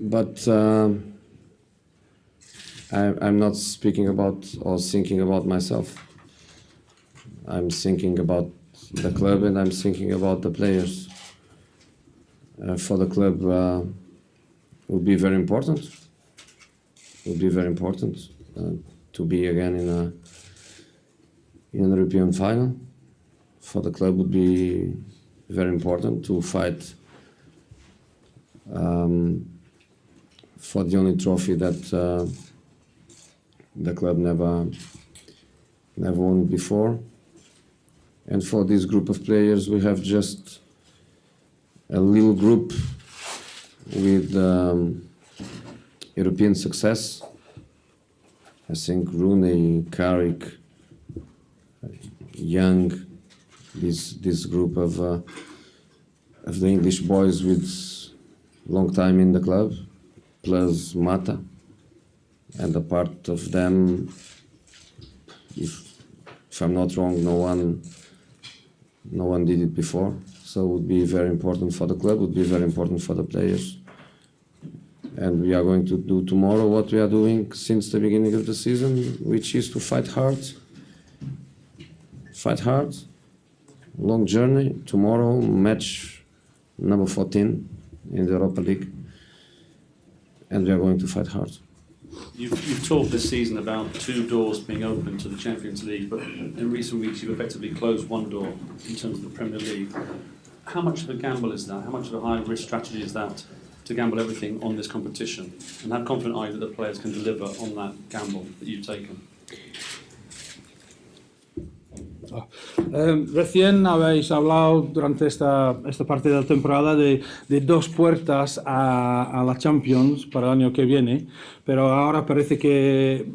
But I'm not speaking about or thinking about myself. I'm thinking about the club and I'm thinking about the players. For the club, it would be very important. It would be very important to be again in an European final. For the club, would be very important to fight for the only trophy that the club never won before. And for this group of players, we have just a little group with European success. I think Rooney, Carrick, Young, this group of the English boys with long time in the club, plus Mata, and a part of them, if I'm not wrong, no one did it before. So it would be very important for the club, would be very important for the players. And we are going to do tomorrow what we are doing since the beginning of the season, which is to fight hard. Fight hard, long journey. Tomorrow, match number 14 in the Europa League. And we are going to fight hard. You've talked this season about two doors being open to the Champions League, but in recent weeks you've effectively closed one door in terms of the Premier League. How much of a gamble is that? How much of a high-risk strategy is that to gamble everything on this competition? And how confident are you that the players can deliver on that gamble that you've taken? Recién habéis hablado durante esta parte de la temporada de dos puertas a la Champions para el año que viene, pero ahora parece que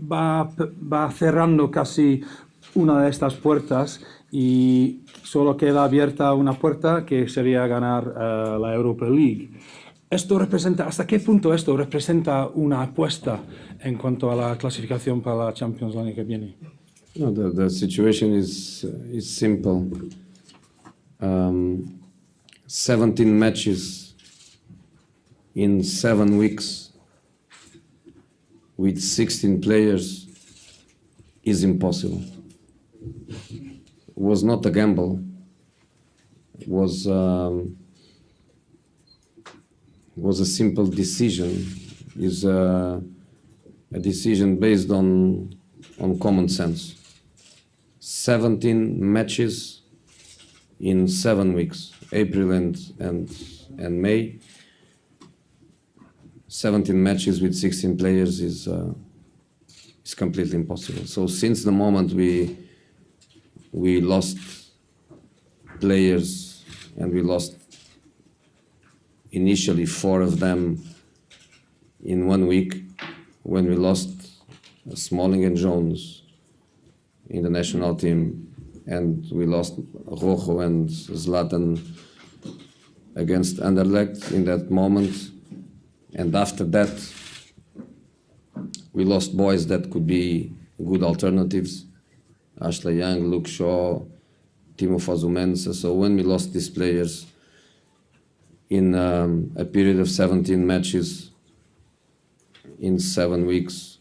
va cerrando casi una de estas puertas y solo queda abierta una puerta que sería ganar la Europa League. ¿Esto representa, hasta qué punto esto representa una apuesta en cuanto a la clasificación para la Champions el año que viene? No, the situation is simple. 17 matches in 7 weeks with 16 players is impossible. It was not a gamble. It was a simple decision. It's a decision based on common sense. 17 matches in 7 weeks, April and May. 17 matches with 16 players is completely impossible. So since the moment we lost players, and we lost initially 4 of them in 1 week, when we lost Smalling and Jones in the national team, and we lost Rojo and Zlatan against Anderlecht in that moment, and after that we lost boys that could be good alternatives, Ashley Young, Luke Shaw, Timo Fosu-Mensah. So when we lost these players in a period of 17 matches in 7 weeks,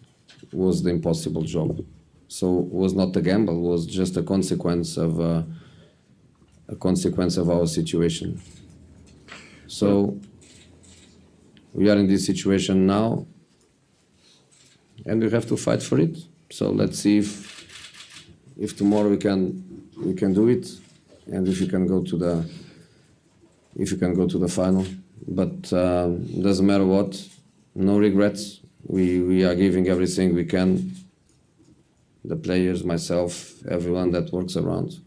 was the impossible job. So it was not a gamble, it was just a consequence of our situation. So we are in this situation now, and we have to fight for it. So let's see if tomorrow we can do it, and if we can go to the final. But doesn't matter what, no regrets. We are giving everything we can. The players, myself, everyone that works around,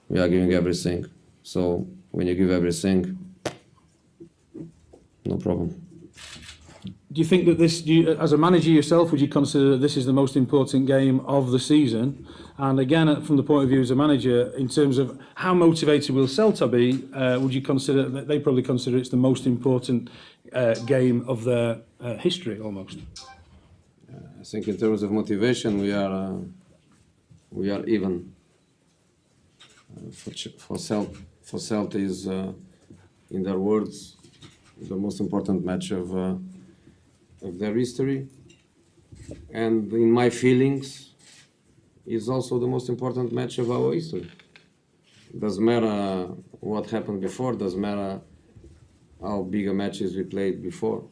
we are giving everything. So when you give everything, no problem. Do you think that as a manager yourself, would you consider that this is the most important game of the season? And again, from the point of view as a manager, in terms of how motivated will Celta be, would you consider that they probably consider it's the most important game of their history almost. I think in terms of motivation, we are even. For Celta is, in their words, the most important match of their history, and in my feelings, is also the most important match of our history. Doesn't matter what happened before. Doesn't matter how big a matches we played before.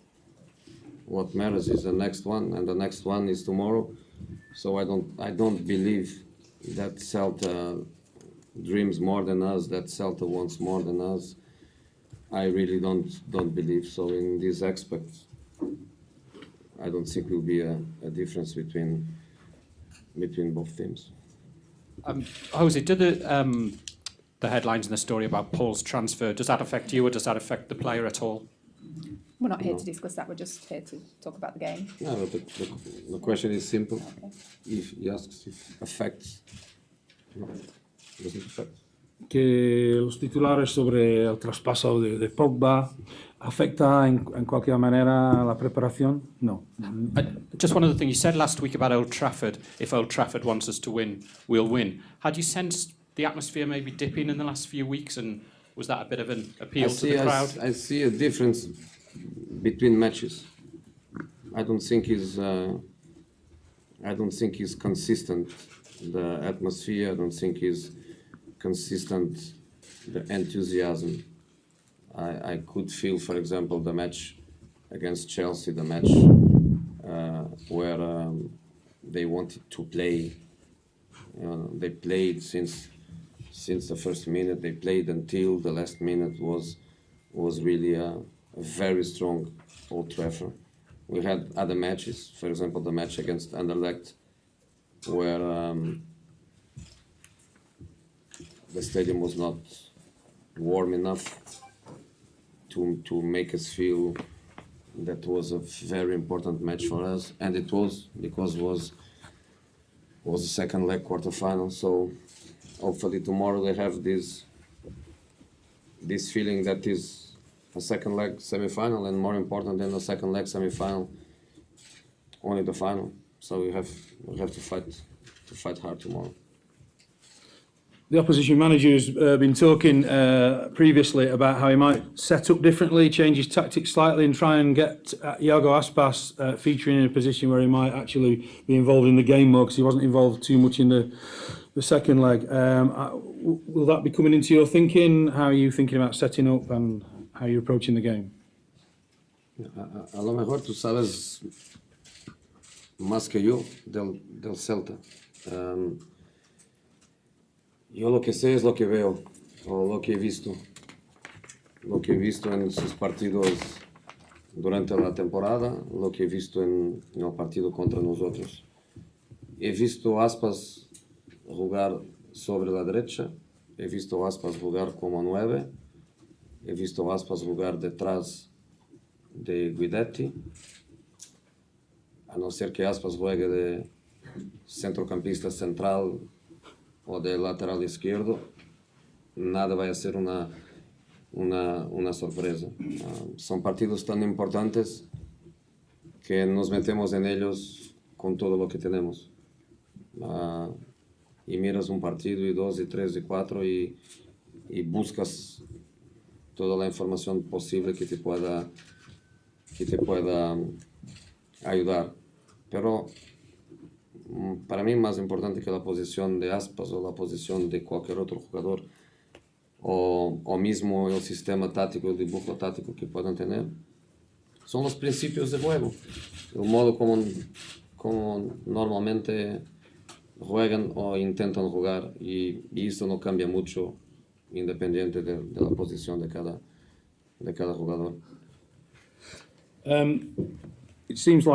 What matters is the next one, and the next one is tomorrow. So I don't believe that Celta dreams more than us, that Celta wants more than us. I really don't believe so in these aspects. I don't think will be a difference between both teams. Jose, do the headlines in the story about Paul's transfer, does that affect you or does that affect the player at all? We're not here to discuss that, we're just here to talk about the game. No, the question is simple. Okay. If he asks if affects, no, doesn't affect. Que los titulares sobre el traspaso de Pogba afecta en cualquier manera la preparación? No. Just one other thing, you said last week about Old Trafford, if Old Trafford wants us to win, we'll win. Had you sensed the atmosphere maybe dipping in the last few weeks, and was that a bit of an appeal to the crowd? I see a difference between matches. I don't think he's consistent. The atmosphere. I don't think he's consistent. The enthusiasm. I could feel, for example, the match against Chelsea, the match where they wanted to play. They played since the first minute. They played until the last minute. Was really a very strong Old Trafford. We had other matches, for example, the match against Anderlecht, where the stadium was not warm enough to make us feel that was a very important match for us, and it was, because it was the second leg quarterfinal. So hopefully tomorrow they have this feeling that is a second leg semi-final, and more important than the second leg semi-final, only the final. So we have to fight hard tomorrow. The opposition manager has been talking previously about how he might set up differently, change his tactics slightly, and try and get Iago Aspas featuring in a position where he might actually be involved in the game more, because he wasn't involved too much in the second leg. Will that be coming into your thinking? How are you thinking about setting up and how you're approaching the game? A lo mejor tú sabes más que yo del Celta. Yo lo que sé es lo que veo, o lo que he visto en sus partidos durante la temporada, lo que he visto en el partido contra nosotros. He visto Aspas jugar sobre la derecha, he visto Aspas jugar como 9, he visto Aspas jugar detrás de Guidetti, a no ser que Aspas juegue de centrocampista central o de lateral izquierdo, nada vai a ser una sorpresa. Son partidos tan importantes que nos metemos en ellos con todo lo que tenemos. Y miras un partido, y dos, y tres, y cuatro, y buscas toda la información posible que te pueda ayudar. Pero para mí más importante que la posición de Aspas o la posición de cualquier otro jugador, o mismo el sistema táctico, el dibujo táctico que puedan tener, son los principios de juego, el modo como normalmente juegan o intentan jugar, y esto no cambia mucho independiente de la posición de cada jugador. It seems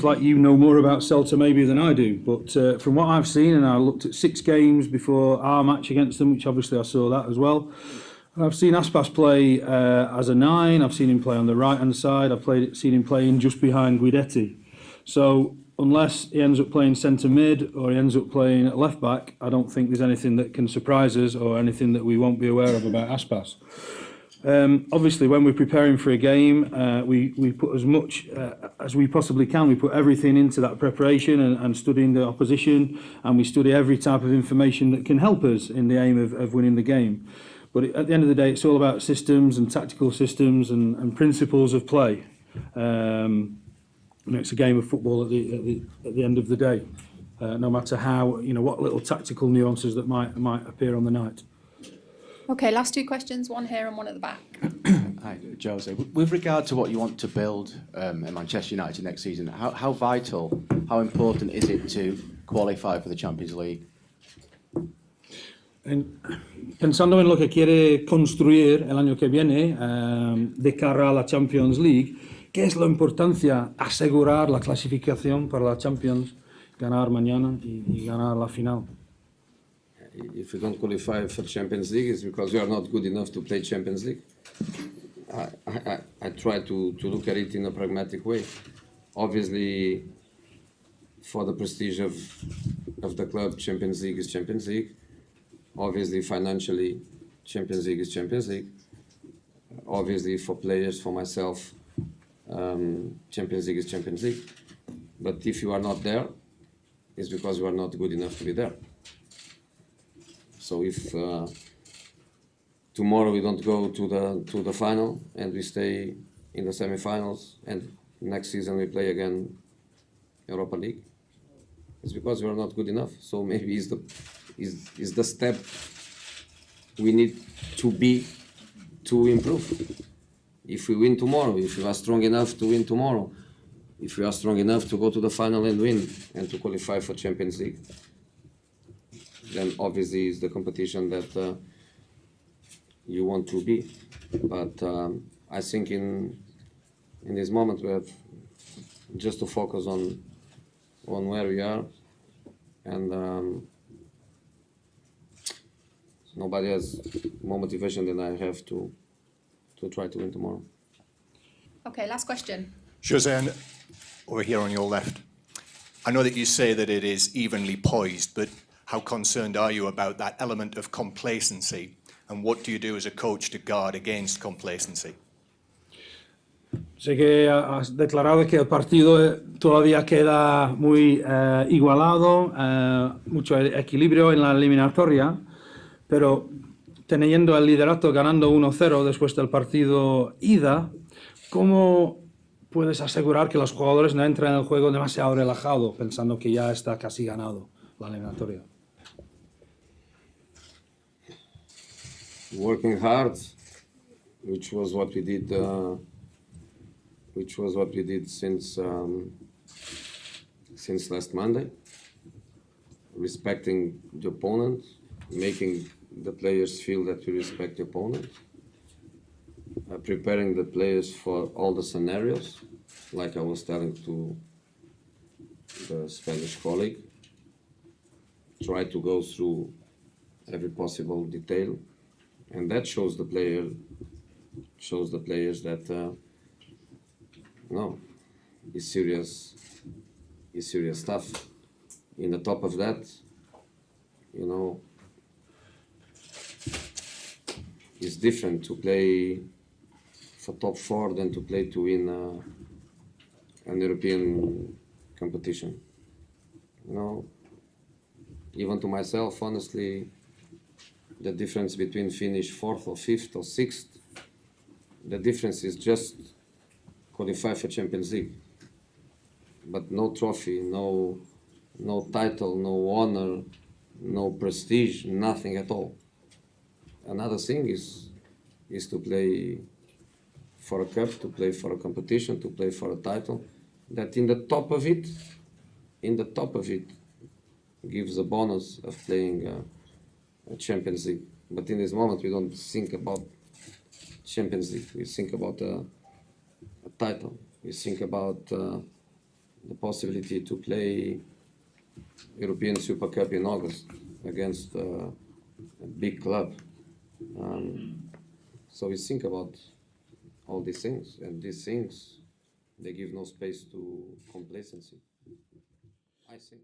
like you know more about Celta maybe than I do, but from what I've seen, and I looked at 6 games before our match against them, which obviously I saw that as well. I've seen Aspas play as a 9, I've seen him play on the right-hand side, I've seen him playing just behind Guidetti. So unless he ends up playing centre mid or he ends up playing at left back, I don't think there's anything that can surprise us or anything that we won't be aware of about Aspas. Obviously, when we're preparing for a game, we put as much as we possibly can. We put everything into that preparation and studying the opposition, and we study every type of information that can help us in the aim of winning the game. But at the end of the day, it's all about systems and tactical systems and principles of play. It's a game of football at the end of the day, no matter how, what little tactical nuances that might appear on the night. Okay, last two questions, one here and one at the back. Hi, Jose. With regard to what you want to build at Manchester United next season, how vital, how important is it to qualify for the Champions League? Pensando en lo que quiere construir el año que viene de cara a la Champions League, ¿qué es la importancia asegurar la clasificación para la Champions, ganar mañana y ganar la final? If you don't qualify for Champions League, it's because you are not good enough to play Champions League. I try to look at it in a pragmatic way. Obviously, for the prestige of the club, Champions League is Champions League. Obviously, financially, Champions League is Champions League. Obviously, for players, for myself, Champions League is Champions League. But if you are not there, it's because you are not good enough to be there. So if tomorrow we don't go to the final and we stay in the semi-finals, and next season we play again Europa League, it's because we are not good enough. So maybe is the step we need to be to improve. If we win tomorrow, if we are strong enough to win tomorrow, if we are strong enough to go to the final and win and to qualify for Champions League, then obviously it's the competition that you want to be. But I think in this moment we have just to focus on where we are, and nobody has more motivation than I have to try to win tomorrow. Okay, last question. Jose, over here on your left. I know that you say that it is evenly poised, but how concerned are you about that element of complacency? And what do you do as a coach to guard against complacency? Sé que has declarado que el partido todavía queda muy igualado, mucho equilibrio en la eliminatoria, pero teniendo el liderato ganando 1-0 después del partido ida, ¿cómo puedes asegurar que los jugadores no entran en el juego demasiado relajado, pensando que ya está casi ganado la eliminatoria? Working hard, which was what we did since last Monday. Respecting the opponent, making the players feel that we respect the opponent. Preparing the players for all the scenarios, like I was telling to the Spanish colleague. Try to go through every possible detail, and that shows the players that no, it's serious stuff. In the top of that, it's different to play for top four than to play to win an European competition. Even to myself, honestly, the difference between finish fourth or fifth or sixth, the difference is just qualify for Champions League. But no trophy, no title, no honor, no prestige, nothing at all. Another thing is to play for a cup, to play for a competition, to play for a title, that in the top of it gives a bonus of playing a Champions League. But in this moment we don't think about Champions League, we think about a title, we think about the possibility to play European Super Cup in August against a big club. So we think about all these things, and these things, they give no space to complacency, I think.